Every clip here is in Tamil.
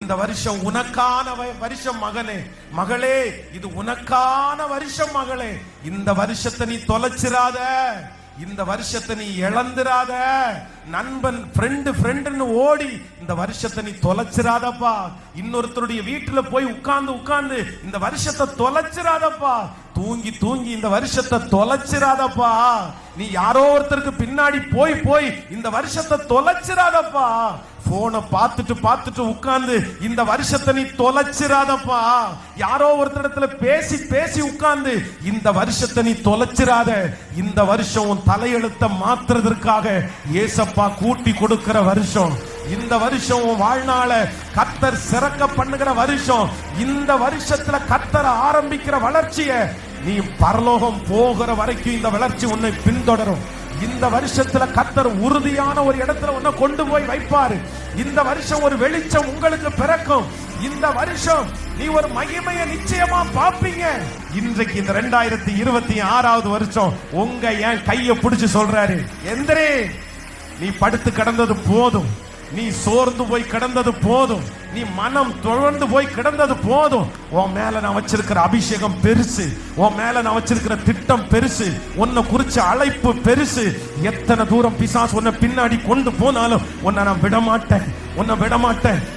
இந்த வருஷம் உனக்கான வருஷம் மகனே, மகளே, இது உனக்கான வருஷம் மகளே. இந்த வருஷத்தை நீ தொலைச்சிராத, இந்த வருஷத்தை நீ இழந்துராத. நண்பன் ஃப்ரெண்டுன்னு ஓடி இந்த வருஷத்தை நீ தொலைச்சிராதப்பா. இன்னொருத்தருடைய வீட்டுல போய் உட்கார்ந்து இந்த வருஷத்தை தொலைச்சிராதப்பா. தூங்கி இந்த வருஷத்தை தொலைச்சிராதப்பா. நீ யாரோ ஒருத்தருக்கு பின்னாடி போய் இந்த வருஷத்தை தொலைச்சிராதப்பா. போனை பார்த்துட்டு உட்கார்ந்து இந்த வருஷத்தை நீ தொலைச்சிராதப்பா. யாரோ ஒருத்தரிடத்துல பேசி உட்கார்ந்து இந்த வருஷத்தை நீ தொலைச்சிராத. இந்த வருஷம் தலையெழுத்த மாத்துறதற்காக ஏசப்பா கூட்டி கொடுக்கிற வருஷம். இந்த வருஷம் வாழ்நாள கர்த்தர் சிறக்க பண்ணுகிற வருஷம். இந்த வருஷத்துல கர்த்தர் ஆரம்பிக்கிற வளர்ச்சிய நீ பரலோகம் போகிற வரைக்கும் இந்த வளர்ச்சி உன்னை பின்தொடரும். இந்த வருஷத்துல கர்த்தர் உறுதியான ஒரு இடத்துல உன்னை கொண்டு போய் வைப்பாரு. இந்த வருஷம் ஒரு வெளிச்சம் உங்களுக்கு பிறக்கும். இந்த வருஷம் நீ ஒரு மகிமையை நிச்சயமா பாப்பீங்க. இன்றைக்கு இந்த 2026வது வருஷம் உங்க என் கையை பிடிச்சு சொல்றாரு, எந்திரே, நீ படுத்து கிடந்தது போதும், நீ சோர்ந்து போய் கிடந்தது போதும், நீ மனம் தொடர்ந்து போய் கிடந்தது போதும். உன் மேல நான் வச்சிருக்கிற அபிஷேகம் பெருசு, உன் மேல நான் வச்சிருக்கிற திட்டம் பெருசு, உன்னை குறிச்ச அழைப்பு பெருசு. எத்தனை தூரம் பிசாசு உன்னை பின்னாடி கொண்டு போனாலும் உன்னை நான் விடமாட்டேன்.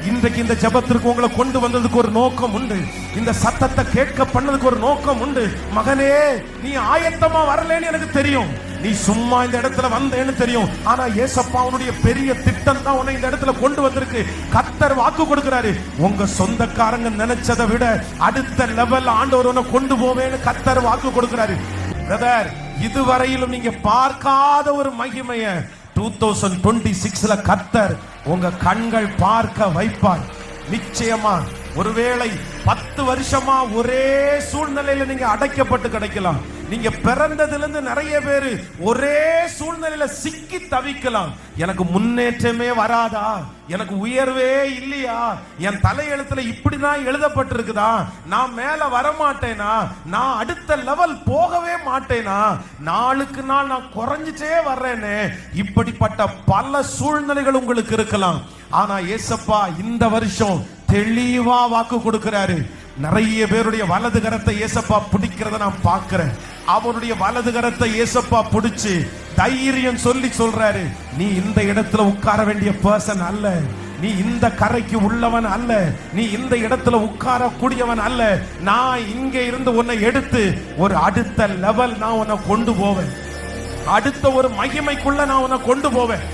இன்றைக்கு இந்த ஜெபத்திற்கு உங்களை கொண்டு வந்ததுக்கு ஒரு நோக்கம் உண்டு. இந்த சத்தத்தை கேட்க பண்ணதுக்கு ஒரு நோக்கம் உண்டு. மகனே, நீ ஆயத்தமா வரலன்னு எனக்கு தெரியும். நீ சும்மா இந்த இடத்துல வந்தேன்னு தெரியும். ஆனா ஏசப்பா அவனுடைய பெரிய திட்டம் தான் உன்னை இந்த இடத்துல கொண்டு வந்திருக்கு. கர்த்தர் வாக்கு கொடுக்கிறாரு, உங்க சொந்தக்காரங்க நினைச்சதை விட அடுத்த லெவல் ஆண்டவர் உன்னை கொண்டு போவேன்னு கர்த்தர் வாக்கு கொடுக்கிறாரு. பிரதர், இதுவரையிலும் நீங்க பார்க்காத ஒரு மகிமைய 2026ல கர்த்தர் உங்க கண்கள் பார்க்க வைப்பார். நிச்சயமா. ஒருவேளை 10 வருஷமா ஒரே சூழ்நிலையில நீங்க அடைக்கப்பட்டு கிடைக்கலாம். நீங்க பிறந்ததுல இருந்து நிறைய பேரு ஒரே சூழ்நிலையில சிக்கி தவிக்கலாம். எனக்கு முன்னேற்றமே வராதா, எனக்கு உயர்வே இல்லையா, என் தலையெழுத்துல இப்படிதான் எழுதப்பட்டிருக்குதா, நான் மேல வரமாட்டேனா, நான் அடுத்த லெவல் போகவே மாட்டேனா, நாளுக்கு நாள் நான் குறைஞ்சிட்டே வர்றேனே. இப்படிப்பட்ட பல சூழ்நிலைகள் உங்களுக்கு இருக்கலாம். ஆனா ஏசப்பா இந்த வருஷம் தெளிவா வாக்கு கொடுக்கிறாரு. நிறைய பேருடைய வலது கரத்தை ஏசப்பா பிடிக்கிறத நான் பார்க்கிறேன். அவருடைய வலது கரத்தை ஏசப்பா பிடிச்சு தைரியம் சொல்லி சொல்றாரு, நீ இந்த இடத்துல உட்கார வேண்டிய பர்சன் அல்ல, நீ இந்த கரைக்கு உள்ளவன் அல்ல, நீ இந்த இடத்துல உட்கார கூடியவன் அல்ல. நான் இங்க இருந்து உன்னை எடுத்து ஒரு அடுத்த லெவல் நான் உன்னை கொண்டு போவேன். அடுத்த ஒரு மகிமைக்குள்ள நான் உன்னை கொண்டு போவேன்.